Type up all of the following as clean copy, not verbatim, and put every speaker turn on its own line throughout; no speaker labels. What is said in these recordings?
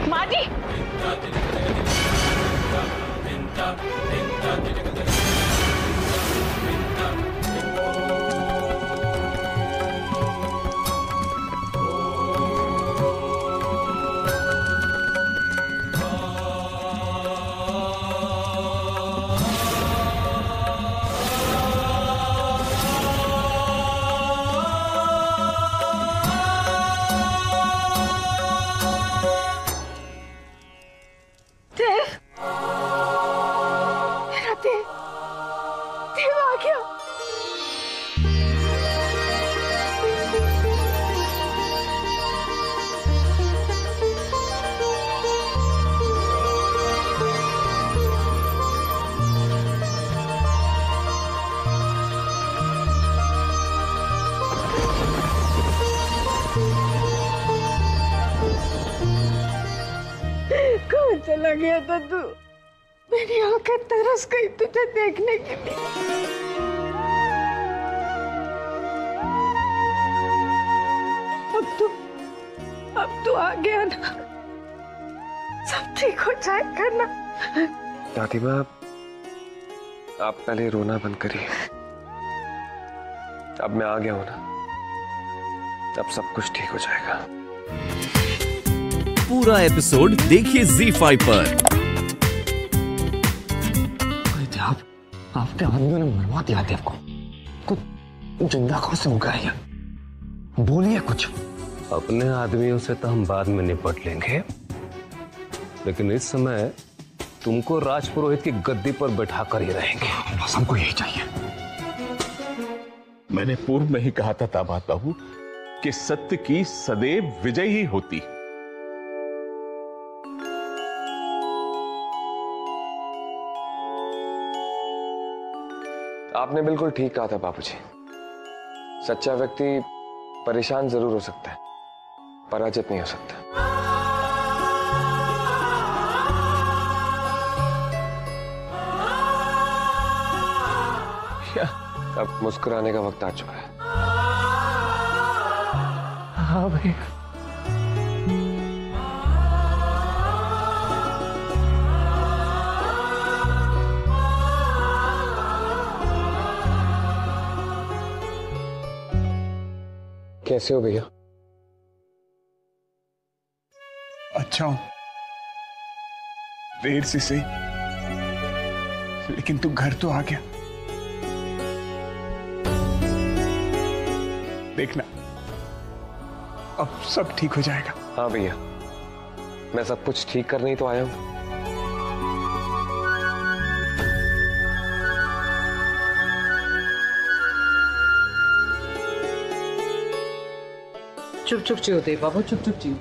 माँ जी, देव आ गया। कहाँ चला गया था तू? मेरी आंखें तरस गई तुझे देखने के लिए। अब तू आ गया ना, सब ठीक हो जाएगा ना।
दादी माँ, आप पहले रोना बंद करिए। अब मैं आ गया हूं ना, अब सब कुछ ठीक हो जाएगा।
पूरा एपिसोड देखिए ZEE5 पर।
आपने आदमी ने मरवा दिया देव को। कुछ जिंदा कौन से उगा है? बोलिए कुछ।
अपने आदमियों से तो हम बाद में निपट लेंगे, लेकिन इस समय तुमको राजपुरोहित की गद्दी पर बैठा कर ही रहेंगे।
बस हमको यही चाहिए।
मैंने पूर्व में ही कहा था दामाद बाबू कि सत्य की सदैव विजय ही होती।
आपने बिल्कुल ठीक कहा था बाबूजी। सच्चा व्यक्ति परेशान जरूर हो सकता है, पराजित नहीं हो सकता।
क्या?
अब मुस्कुराने का वक्त आ चुका है।
हाँ भैया।
कैसे हो भैया?
अच्छा हूं, देर से सही, लेकिन तू घर तो आ गया। देखना, अब सब ठीक हो जाएगा।
हाँ भैया, मैं सब कुछ ठीक करने ही तो आया हूं।
चुप चुप चियो देव बाबू, चुप चुप चियो।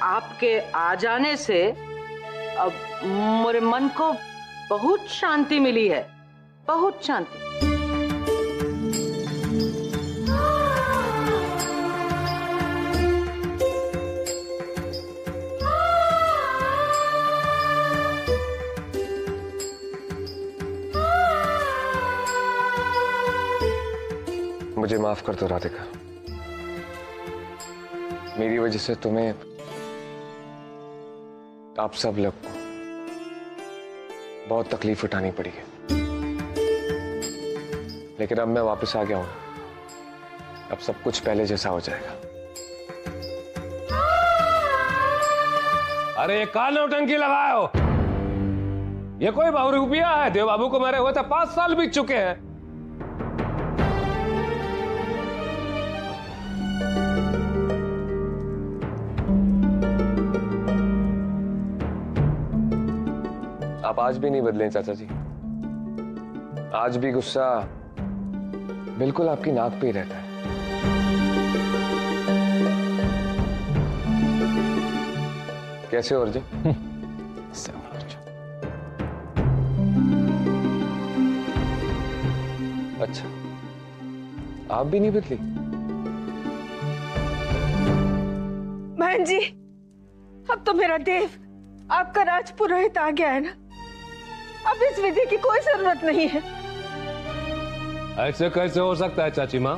आपके आ जाने से अब मेरे मन को बहुत शांति मिली है, बहुत शांति।
मुझे माफ कर दो राधिका, मेरी वजह से तुम्हें, आप सब लोग को बहुत तकलीफ उठानी पड़ी है, लेकिन अब मैं वापस आ गया हूं। अब सब कुछ पहले जैसा हो जाएगा।
अरे ये कान नौटंकी लगाए हो? ये कोई बहुरूपिया है? देव बाबू को मेरे हुए थे 5 साल बीत चुके हैं।
आप आज भी नहीं बदले चाचा जी। आज भी गुस्सा बिल्कुल आपकी नाक पे ही रहता है। कैसे हो अर्जुन? अच्छा, आप भी नहीं बदली?
बहन जी, अब तो मेरा देव आपका राजपुरोहित आ गया है ना, अब इस विधि की कोई जरूरत नहीं है।
ऐसे कैसे हो सकता है चाची माँ?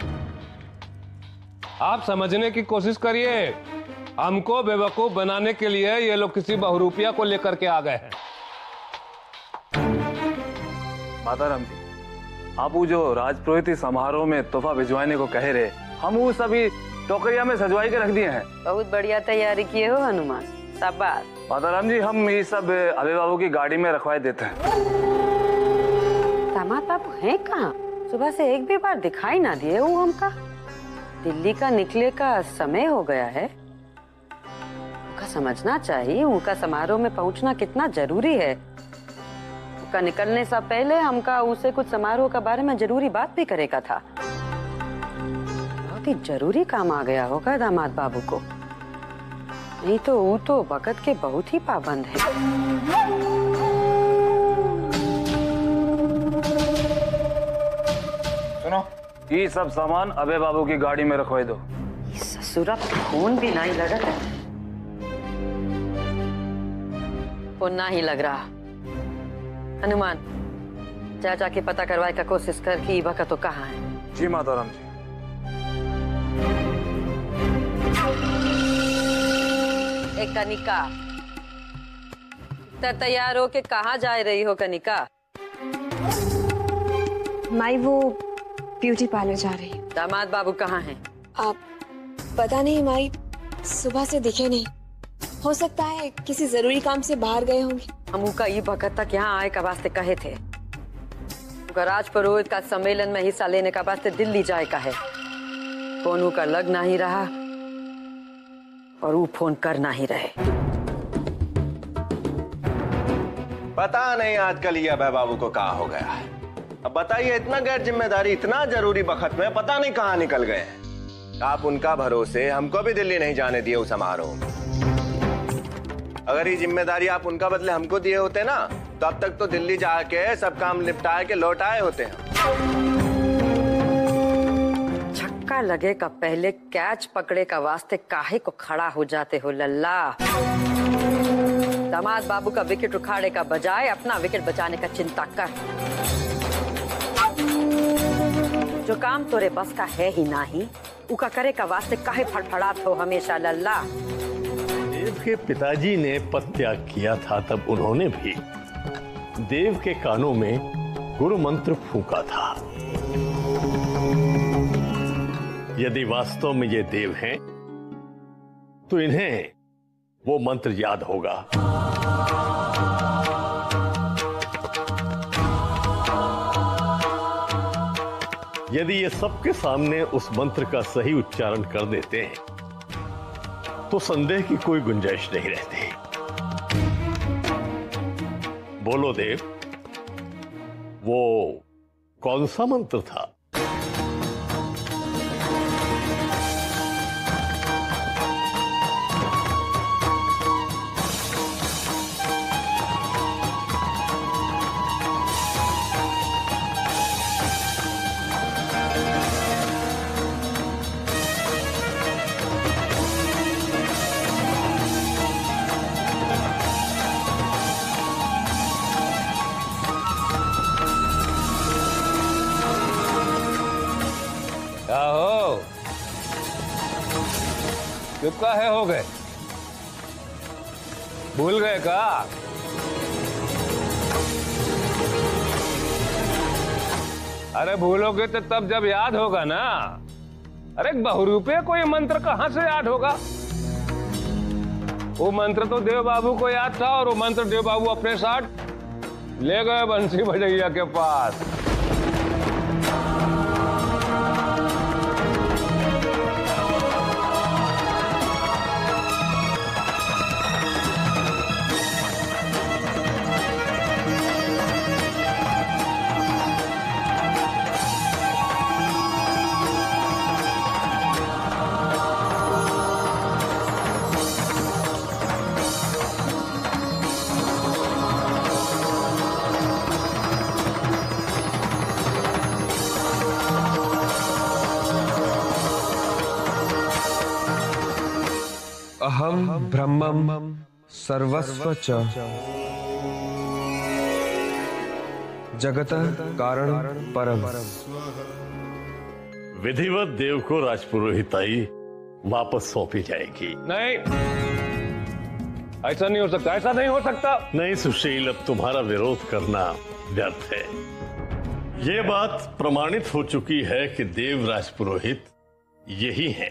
आप समझने की कोशिश करिए। हमको बेवकूफ बनाने के लिए ये लोग किसी बहुरूपिया को लेकर के आ गए हैं।
माता राम जी, आप वो जो राजपुरोहित समारोह में तोहफा भिजवाने को कह रहे, हम वो सभी टोकरिया में सजवाई के रख दिए हैं।
बहुत बढ़िया तैयारी किए हो हनुमान, शाबाश।
माता राम जी, हम ये सब अबे बाबू की गाड़ी में रखवाए देते हैं।
दामाद बाबू हैं कहाँ? सुबह से एक भी बार दिखाई ना दिए वो हमका। दिल्ली का निकले का समय हो गया है, उनका समझना चाहिए उनका समारोह में पहुंचना कितना जरूरी है। उनका निकलने से पहले हमका उसे कुछ समारोह के बारे में जरूरी बात भी करेगा था। बहुत ही जरूरी काम आ गया होगा दामाद बाबू को, नहीं तो वो तो वक्त के बहुत ही पाबंद है।
सुनो, ये सब सामान अबे बाबू की गाड़ी में रखवाई दो।
ससुरा फोन भी नहीं लगा है, फोन ना ही लग रहा। हनुमान, चाचा की पता करवाए का कोशिश कर कि वक्त तो कहाँ है।
जी माता राम जी।
एक कनिका, तैयार हो के कहाँ जा रही हो कनिका?
माई वो ब्यूटी पार्लर जा रही है।
दामाद बाबू कहाँ हैं?
आप पता नहीं माई, सुबह से दिखे नहीं। हो सकता है किसी जरूरी काम से बाहर गए होंगे।
हम का ये वक्त तक यहाँ आए का वास्ते कहे थे। राजपुरोहित का सम्मेलन में हिस्सा लेने का वास्ते दिल्ली जाए का है। फोन का लग नहीं रहा और वो फोन कर नहीं रहे।
पता नहीं आजकल ये अभय बाबू को कहाँ हो गया है। अब बताइए, इतना गैर जिम्मेदारी इतना जरूरी वक्त में पता नहीं कहाँ निकल गए हैं। आप उनका भरोसे हमको भी दिल्ली नहीं जाने दिए उस समारोह में। अगर ये जिम्मेदारी आप उनका बदले हमको दिए होते ना, तो अब तक तो दिल्ली जाके सब काम निपटा के लौट आए होते हैं।
छक्का लगे का पहले कैच पकड़े का वास्ते काहे को खड़ा हो जाते हो लल्ला? दामाद बाबू का विकेट उखाड़े का बजाय अपना विकेट बचाने का चिंता कर। जो काम तोरे बस का है ही नहीं, उका करे का वास्ते काहे फड़फड़ात हो हमेशा लल्ला?
देव के पिताजी ने पद त्याग किया था, तब उन्होंने भी देव के कानों में गुरु मंत्र फूंका था। यदि वास्तव में ये देव हैं, तो इन्हें वो मंत्र याद होगा। यदि ये सबके सामने उस मंत्र का सही उच्चारण कर देते हैं, तो संदेह की कोई गुंजाइश नहीं रहती। बोलो देव, वो कौन सा मंत्र था?
चुप काहे हो गए? भूल गए का? अरे भूलोगे तो तब जब याद होगा ना। अरे बहुरूपये को ये मंत्र कहां से याद होगा? वो मंत्र तो देव बाबू को याद था और वो मंत्र देव बाबू अपने साथ ले गए बंसी भजैया के पास।
अहम ब्रह्मम सर्वस्व च जगतः कारण परम।
विधिवत देव को राजपुरोहिताई वापस सौंपी जाएगी।
नहीं, ऐसा नहीं हो सकता, ऐसा नहीं हो सकता।
नहीं सुशील, अब तुम्हारा विरोध करना व्यर्थ है। यह बात प्रमाणित हो चुकी है कि देव राजपुरोहित यही हैं।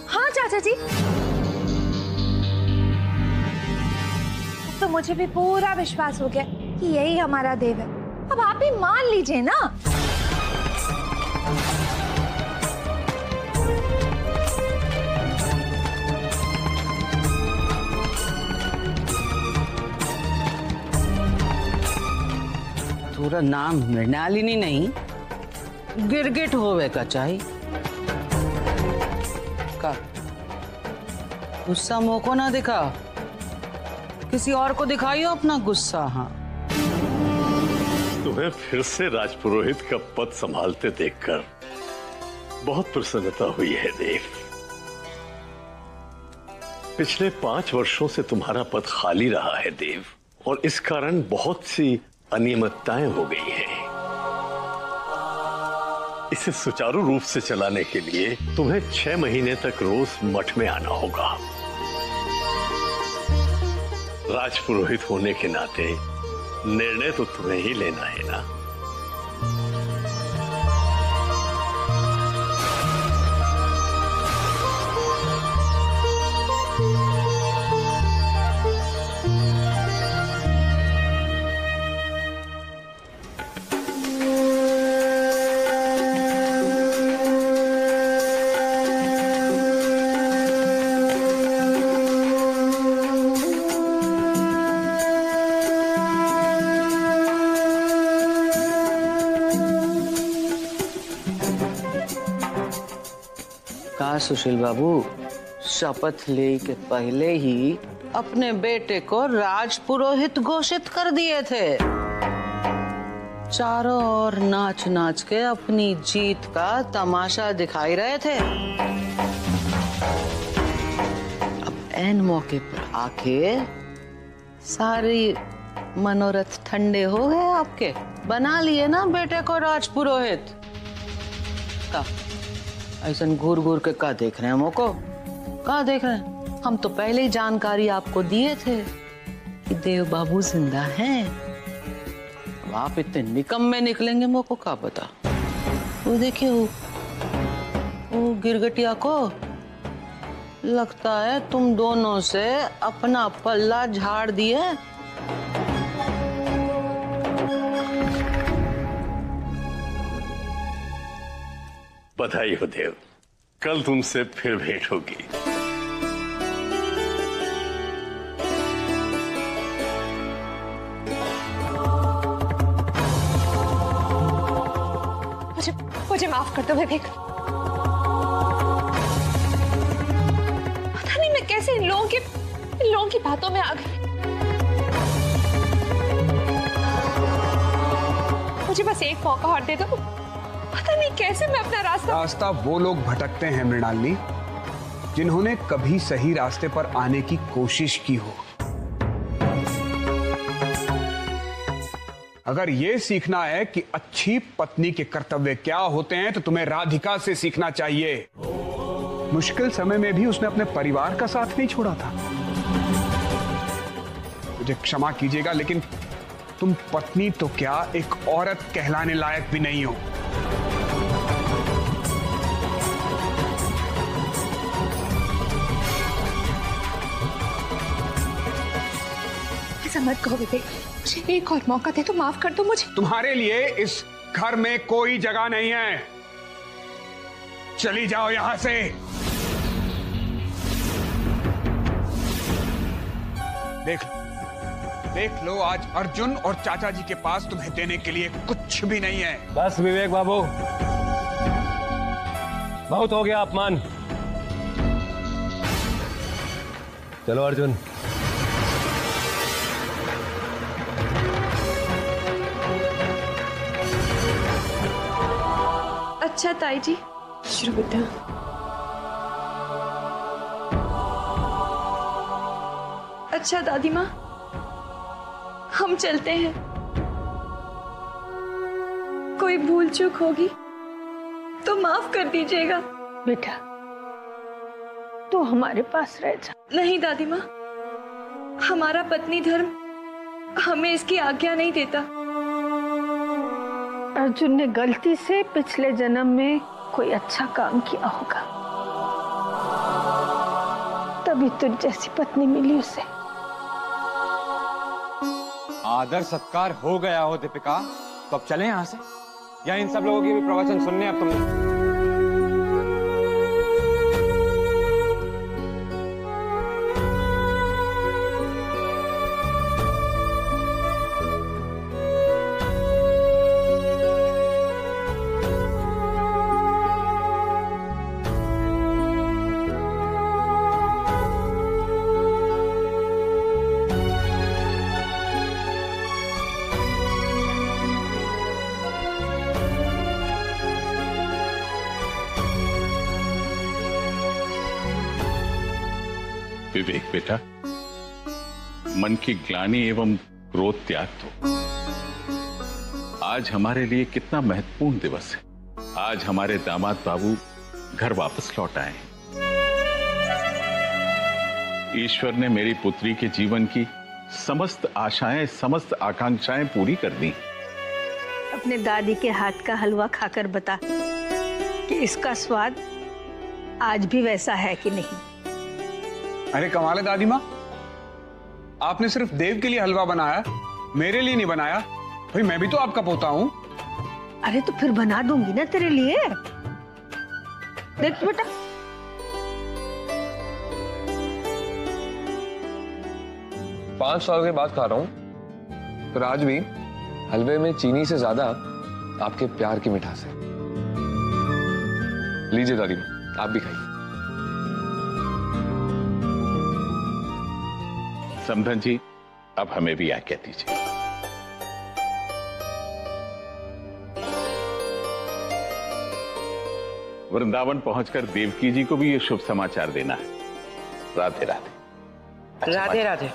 हाँ चाचा जी, तो मुझे भी पूरा विश्वास हो गया कि यही हमारा देव है। अब आप ही मान लीजिए ना।
पूरा नाम मृणालिनी नहीं, गिरगिट होवे का चाहिए। का गुस्सा मोको ना दिखा, किसी और को दिखाइयो अपना गुस्सा। हाँ,
तुम्हें फिर से राजपुरोहित का पद संभालते देखकर बहुत प्रसन्नता हुई है देव। पिछले 5 वर्षों से तुम्हारा पद खाली रहा है देव, और इस कारण बहुत सी अनियमितताएं हो गई हैं। इसे सुचारू रूप से चलाने के लिए तुम्हें 6 महीने तक रोज मठ में आना होगा। राजपुरोहित होने के नाते निर्णय तो तुम्हें ही लेना है ना।
सुशील बाबू, शपथ ले के पहले ही अपने बेटे को राजपुरोहित घोषित कर दिए थे। चारों ओर नाच नाच के अपनी जीत का तमाशा दिखाई रहे थे। अब ऐन मौके पर आके सारी मनोरथ ठंडे हो गए आपके। बना लिए ना बेटे को राजपुरोहित का। ऐसा घूर घूर के का देख रहे हैं मोको? का देख रहे हैं? हम तो पहले ही जानकारी आपको दिए थे कि देव बाबू जिंदा हैं। अब आप इतने निकम्मे निकलेंगे मोको का पता। वो देखिए वो गिरगटिया को लगता है तुम दोनों से अपना पल्ला झाड़ दिए।
बधाई हो देव, कल तुमसे फिर भेंट होगी।
मुझे माफ कर दो विवेक। पता नहीं मैं कैसे इन लोगों की बातों में आ गई। मुझे बस एक मौका और दे दो। पता नहीं कैसे मैं अपना रास्ता
वो लोग भटकते हैं मृणालिनी जिन्होंने कभी सही रास्ते पर आने की कोशिश की हो। अगर ये सीखना है कि अच्छी पत्नी के कर्तव्य क्या होते हैं तो तुम्हें राधिका से सीखना चाहिए। मुश्किल समय में भी उसने अपने परिवार का साथ नहीं छोड़ा था। मुझे क्षमा कीजिएगा लेकिन तुम पत्नी तो क्या एक औरत कहलाने लायक भी नहीं हो।
मत कहो विवेक, मुझे एक और मौका दे तो माफ कर दो मुझे।
तुम्हारे लिए इस घर में कोई जगह नहीं है। चली जाओ यहां से। देख लो आज अर्जुन और चाचा जी के पास तुम्हें देने के लिए कुछ भी नहीं है।
बस विवेक बाबू, बहुत हो गया अपमान। चलो अर्जुन।
अच्छा ताई जी, शुरू बेटा। अच्छा दादी माँ, हम चलते हैं।
कोई भूल चूक होगी तो माफ कर दीजिएगा।
बेटा तू हमारे पास रह जा।
नहीं दादी माँ, हमारा पत्नी धर्म हमें इसकी आज्ञा नहीं देता।
अर्जुन ने गलती से पिछले जन्म में कोई अच्छा काम किया होगा, तभी तुझ जैसी पत्नी मिली उसे।
आदर सत्कार हो गया हो दीपिका, तो अब चलें यहाँ से, या इन सब लोगों की भी प्रवचन सुनने अब तुमने?
विवेक बेटा, मन की ग्लानि एवं क्रोध त्याग दो। आज हमारे लिए कितना महत्वपूर्ण दिवस है। आज हमारे दामाद बाबू घर वापस लौट आए हैं। ईश्वर ने मेरी पुत्री के जीवन की समस्त आशाएं, समस्त आकांक्षाएं पूरी कर दी।
अपने दादी के हाथ का हलवा खाकर बता कि इसका स्वाद आज भी वैसा है कि नहीं।
अरे कमाल है दादी माँ, आपने सिर्फ देव के लिए हलवा बनाया, मेरे लिए नहीं बनाया। भाई मैं भी तो आपका पोता हूँ।
अरे तो फिर बना दूंगी ना तेरे लिए। देख बेटा,
5 साल के बाद खा रहा हूं, पर आज भी हलवे में चीनी से ज्यादा आपके प्यार की मिठास है। लीजिए दादी माँ, आप भी खाइए।
समधन जी, अब हमें भी आज्ञा दीजिए। वृंदावन पहुंचकर देवकी जी को भी ये शुभ समाचार देना है। राधे राधे।
राधे राधे।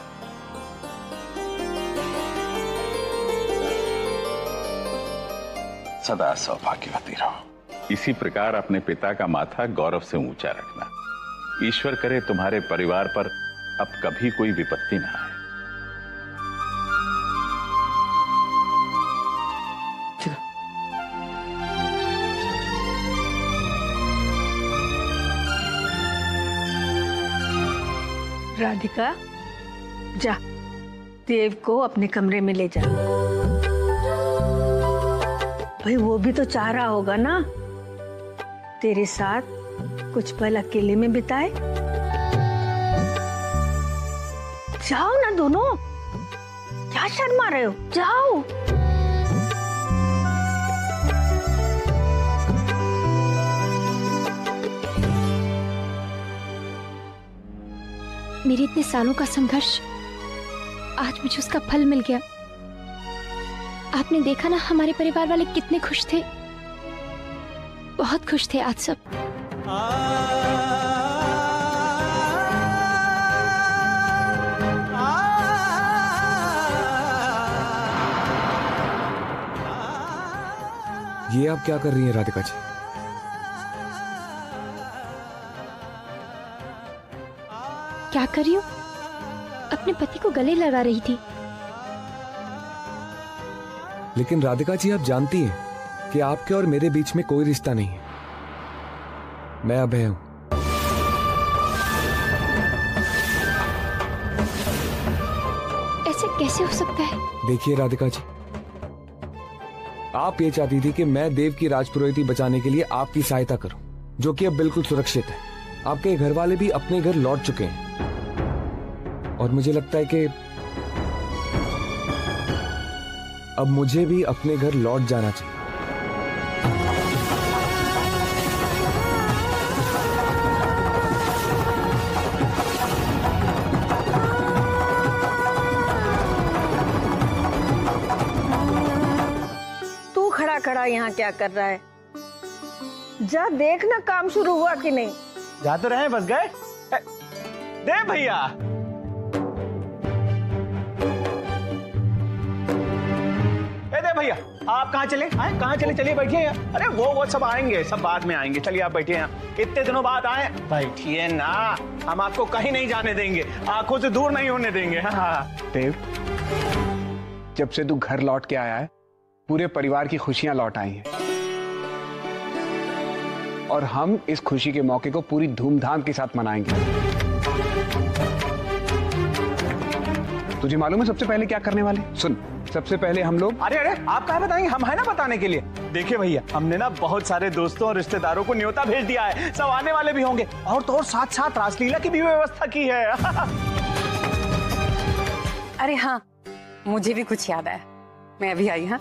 सदा सौभाग्यवती रहो। इसी प्रकार अपने पिता का माथा गौरव से ऊंचा रखना। ईश्वर करे तुम्हारे परिवार पर अब कभी कोई विपत्ति ना आए।
राधिका, जा देव को अपने कमरे में ले जा। भाई वो भी तो चाह रहा होगा ना तेरे साथ कुछ पल अकेले में बिताए। जाओ ना दोनों, क्या शर्मा रहे हो, जाओ।
मेरे इतने सालों का संघर्ष, आज मुझे उसका फल मिल गया। आपने देखा ना हमारे परिवार वाले कितने खुश थे, बहुत खुश थे आज सब।
ये आप क्या कर रही हैं राधिका जी?
क्या कर रही हूँ? अपने पति को गले लगा रही थी।
लेकिन राधिका जी, आप जानती हैं कि आपके और मेरे बीच में कोई रिश्ता नहीं है। मैं अभय हूं।
ऐसे कैसे हो सकता है?
देखिए राधिका जी, आप ये चाहती थी कि मैं देव की राजपुरोहिती बचाने के लिए आपकी सहायता करूं, जो कि अब बिल्कुल सुरक्षित है। आपके घर वाले भी अपने घर लौट चुके हैं और मुझे लगता है कि अब मुझे भी अपने घर लौट जाना चाहिए।
तू खड़ा खड़ा यहाँ क्या कर रहा है? जा देख ना काम शुरू हुआ कि नहीं।
जा तो रहे, बस गए। दे भैया। ए दे भैया।
आप कहाँ चले? कहाँ चले? चलिए बैठिए यहाँ। अरे वो सब आएंगे, सब बाद में आएंगे। चलिए आप बैठिए यहाँ। इतने दिनों बाद आए, बैठिए ना। हम आपको कहीं नहीं जाने देंगे, आंखों से दूर नहीं होने देंगे। हाँ
देव, जब से तू घर लौट के आया है, पूरे परिवार की खुशियां लौट आई हैं। और हम इस खुशी के मौके को पूरी धूमधाम के साथ मनाएंगे। तुझे मालूम है सबसे पहले क्या करने वाले? सुन, सबसे पहले हम लोग
अरे आप कहाँ बताएंगे? हम है ना बताने के लिए। देखिए भैया, हमने ना बहुत सारे दोस्तों और रिश्तेदारों को न्योता भेज दिया है। सब आने वाले भी होंगे। और तो और साथ साथ रासलीला की भी व्यवस्था की है।
अरे हाँ, मुझे भी कुछ याद आया। मैं अभी आई। हाँ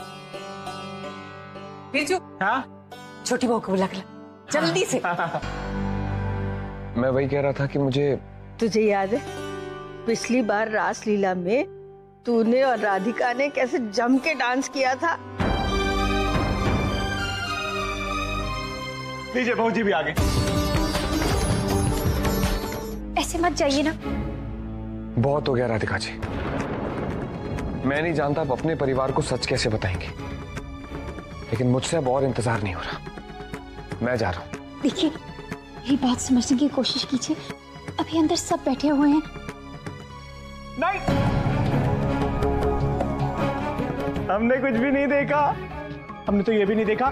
बिरजू,
हाँ
छोटी बहू को बुला के ला जल्दी से।
मैं वही कह रहा था कि मुझे
तुझे याद है पिछली बार रासलीला में तूने और राधिका ने कैसे जम के डांस किया था?
लीजिए, बहू जी भी आ गए।
ऐसे मत जाइए ना।
बहुत हो गया राधिका जी। मैं नहीं जानता अब अपने परिवार को सच कैसे बताएंगे, लेकिन मुझसे अब और इंतजार नहीं हो रहा। मैं जा रहा हूँ।
देखिए, मेरी बात समझने की कोशिश कीजिए। अभी अंदर सब बैठे हुए हैं।
नहीं, हमने कुछ भी नहीं देखा। हमने तो ये भी नहीं देखा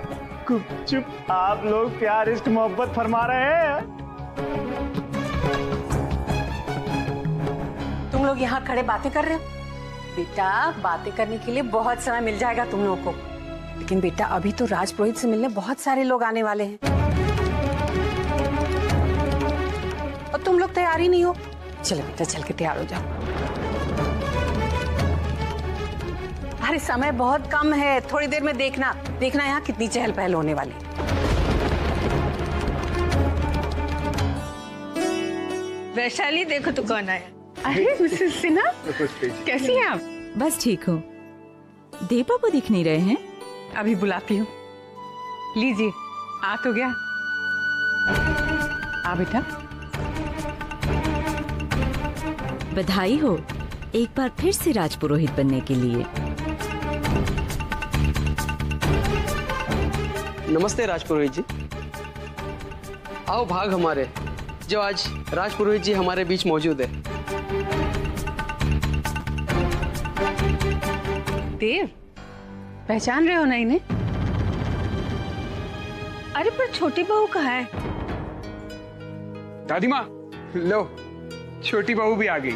चुप आप लोग प्यार इश्क मोहब्बत फरमा रहे हैं।
तुम लोग यहाँ खड़े बातें कर रहे हो? बेटा, बातें करने के लिए बहुत समय मिल जाएगा तुम लोगों को, लेकिन बेटा अभी तो राजपुरोहित से मिलने बहुत सारे लोग आने वाले हैं और तुम लोग तैयार ही नहीं हो। चलो बेटा, चल के तैयार हो जाओ। अरे समय बहुत कम है, थोड़ी देर में देखना यहाँ कितनी चहल पहल होने वाली।
वैशाली, देखो तो कौन आया।
अरे मिसेस सिन्हा, कैसी हैं आप? बस ठीक हूँ। देव बाबू दिख नहीं रहे हैं। अभी बुलाती हूँ। लीजिए, आ तो गया। आ बेटा।
बधाई हो एक बार फिर से राजपुरोहित बनने के लिए।
नमस्ते राजपुरोहित जी। आओ भाग हमारे, जो आज राजपुरोहित जी हमारे बीच मौजूद है।
देव, पहचान रहे हो ना इन्हें?
अरे पर छोटी बहू कहाँ है?
दादी माँ, लो छोटी बहू भी आ गई।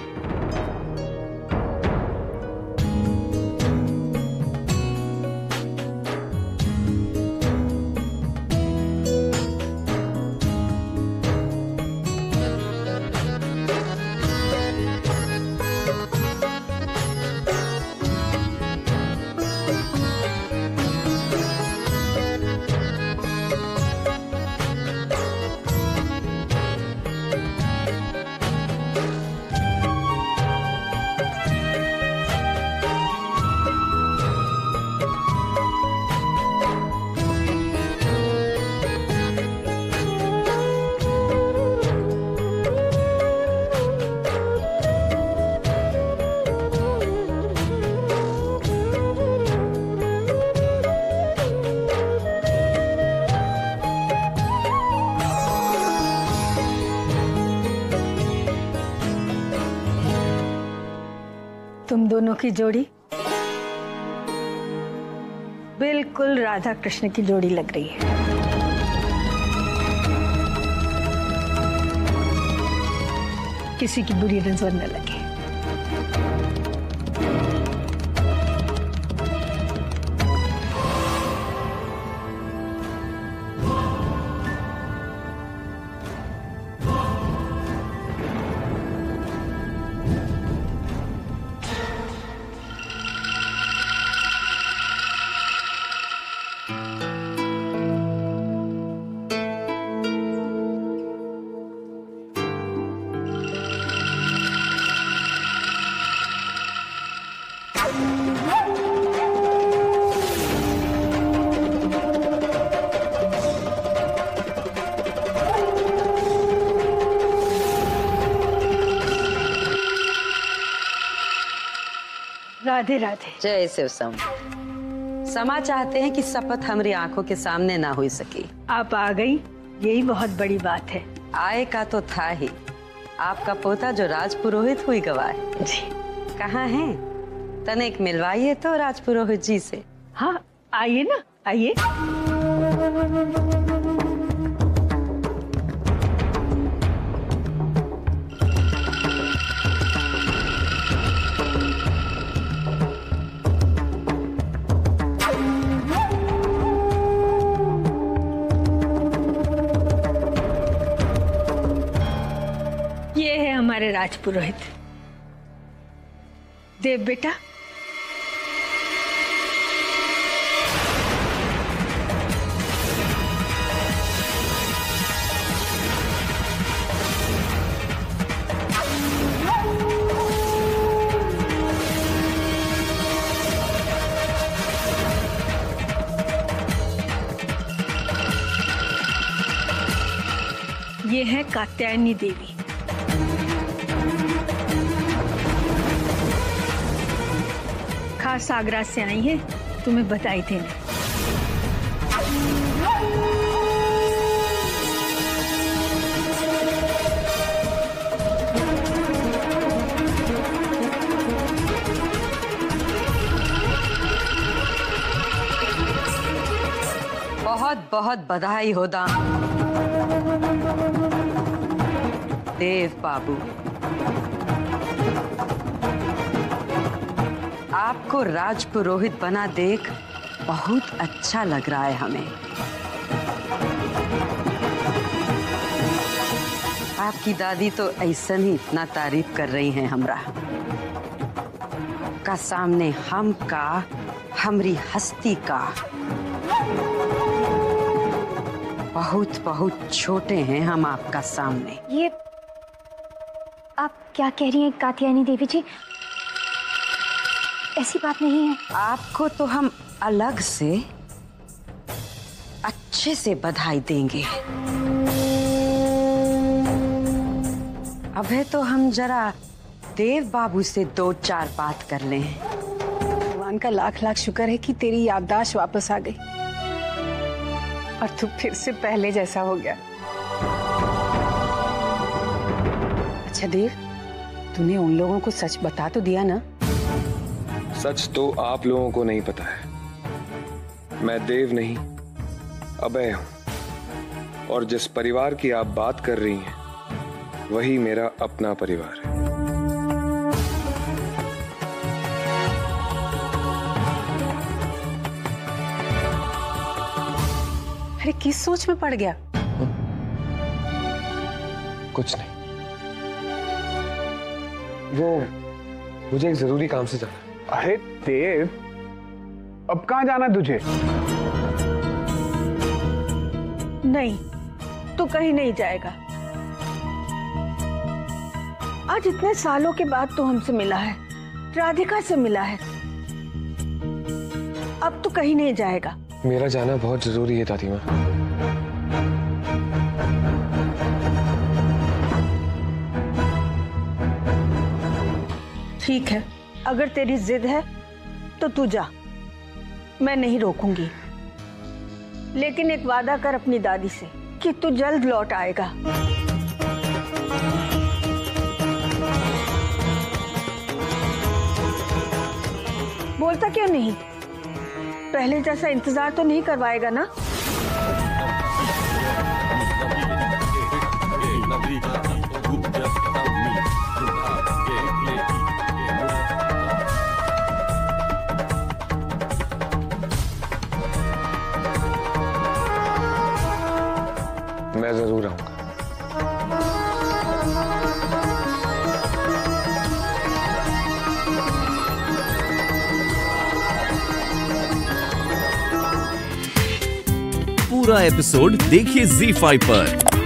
तुम दोनों की जोड़ी बिल्कुल राधा कृष्ण की जोड़ी लग रही है। किसी की बुरी नजर न लगे। राधे राधे।
जय शिव शंभु। समा चाहते हैं कि शपथ हमारी आंखों के सामने ना हो सके।
आप आ गई, यही बहुत बड़ी बात है।
आए का तो था ही, आपका पोता जो राजपुरोहित हुई गवाह जी कहाँ है? तनिक मिलवाइए तो राजपुरोहित जी से।
हाँ आइए ना, आइए। ये है हमारे राजपुरोहित। देव बेटा, ये है कात्यायनी देवी। खास आगरा से आई है तुम्हें बधाई देने।
बहुत बहुत बधाई हो दाम देव बाबू। आपको राजपुरोहित बना देख बहुत अच्छा लग रहा है हमें। आपकी दादी तो ऐसा ही इतना तारीफ कर रही हैं हमरा का सामने हम का हमरी हस्ती का बहुत बहुत छोटे हैं हम आपका सामने।
ये आप क्या कह रही हैं कात्यायनी देवी जी? ऐसी बात नहीं है।
आपको तो हम अलग से अच्छे से बधाई देंगे। अबे तो हम जरा देव बाबू से 2-4 बात कर लें।
भगवान का लाख लाख शुक्र है कि तेरी याददाश्त वापस आ गई और तू फिर से पहले जैसा हो गया। अच्छा देव, तूने उन लोगों को सच बता तो दिया ना?
सच तो आप लोगों को नहीं पता है। मैं देव नहीं, अभय हूं, और जिस परिवार की आप बात कर रही हैं वही मेरा अपना परिवार है।
अरे किस सोच में पड़ गया?
कुछ नहीं, वो मुझे एक जरूरी काम से जाना है।
अरे देव, अब कहाँ जाना है तुझे?
नहीं, तू कहीं नहीं जाएगा। आज इतने सालों के बाद तू हमसे मिला है, राधिका से मिला है। अब तू कहीं नहीं जाएगा।
मेरा जाना बहुत जरूरी है दादी माँ।
ठीक है, अगर तेरी जिद है तो तू जा, मैं नहीं रोकूंगी। लेकिन एक वादा कर अपनी दादी से कि तू जल्द लौट आएगा। बोलता क्यों नहीं? पहले जैसा इंतजार तो नहीं करवाएगा ना?
मैं जरूर आऊंगा।
पूरा एपिसोड देखिए ZEE5 पर।